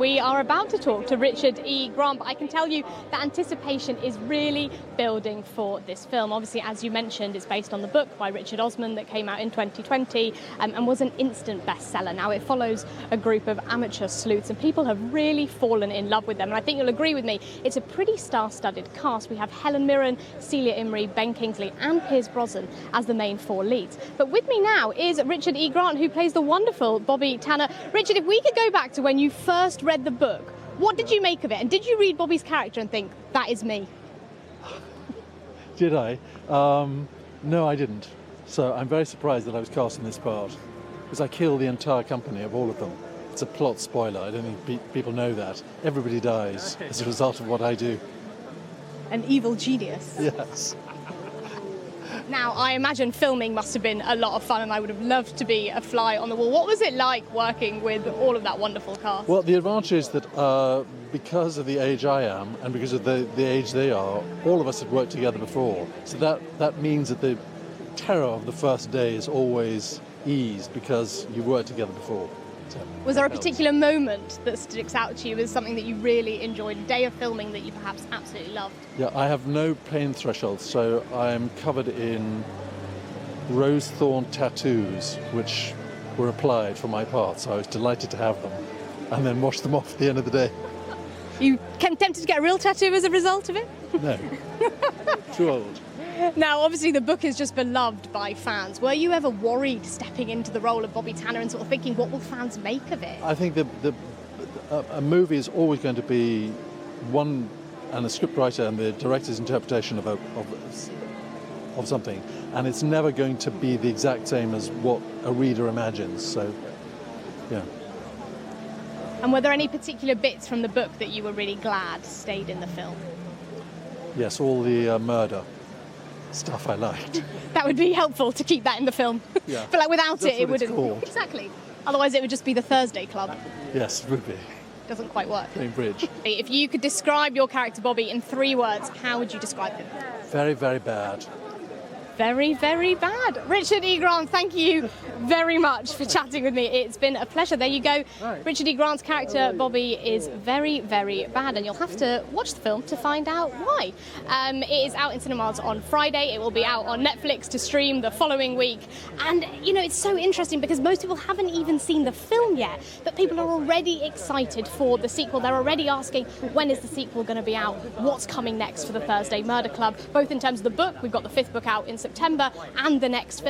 We are about to talk to Richard E. Grant, but I can tell you that anticipation is really building for this film. Obviously, as you mentioned, it's based on the book by Richard Osman that came out in 2020 and was an instant bestseller. Now, it follows a group of amateur sleuths, and people have really fallen in love with them. And I think you'll agree with me, it's a pretty star-studded cast. We have Helen Mirren, Celia Imrie, Ben Kingsley and Pierce Brosnan as the main four leads. But with me now is Richard E. Grant, who plays the wonderful Bobby Tanner. Richard, if we could go back to when you first read the book, what did you make of it? And did you read Bobby's character and think, that is me? Did I? No, I didn't. So I'm very surprised that I was cast in this part, because I kill the entire company of all of them. It's a plot spoiler. I don't think people know that. Everybody dies as a result of what I do. An evil genius. Yes. Now, I imagine filming must have been a lot of fun, and I would have loved to be a fly on the wall. What was it like working with all of that wonderful cast? Well, the advantage is that because of the age I am and because of the age they are, all of us had worked together before. So that means that the terror of the first day is always eased because you worked together before. So was there a particular moment that sticks out to you as something that you really enjoyed, a day of filming that you perhaps absolutely loved? Yeah, I have no pain threshold, so I am covered in rose thorn tattoos, which were applied for my part, so I was delighted to have them, and then wash them off at the end of the day. You tempted to get a real tattoo as a result of it? No. Too old. Now, obviously, the book is just beloved by fans. Were you ever worried stepping into the role of Bobby Tanner and sort of thinking, what will fans make of it? I think a movie is always going to be one, and the scriptwriter and the director's interpretation of something, and it's never going to be the exact same as what a reader imagines. So, yeah. And were there any particular bits from the book that you were really glad stayed in the film? Yes, all the murder stuff I liked. That would be helpful to keep that in the film. Yeah. But like without That's it what it's wouldn't. called. Exactly. Otherwise it would just be the Thursday Club. Yes, it would be. Doesn't quite work. Cambridge. If you could describe your character Bobby in 3 words, how would you describe him? Very, very bad. Very, very bad. Richard E. Grant, thank you very much for chatting with me. It's been a pleasure. There you go. Right. Richard E. Grant's character, Bobby, is very, very bad, and you'll have to watch the film to find out why. It is out in cinemas on Friday. It will be out on Netflix to stream the following week. And, you know, it's so interesting because most people haven't even seen the film yet, but people are already excited for the sequel. They're already asking, when is the sequel going to be out? What's coming next for the Thursday Murder Club? Both in terms of the book, we've got the 5th book out in September, and the next film.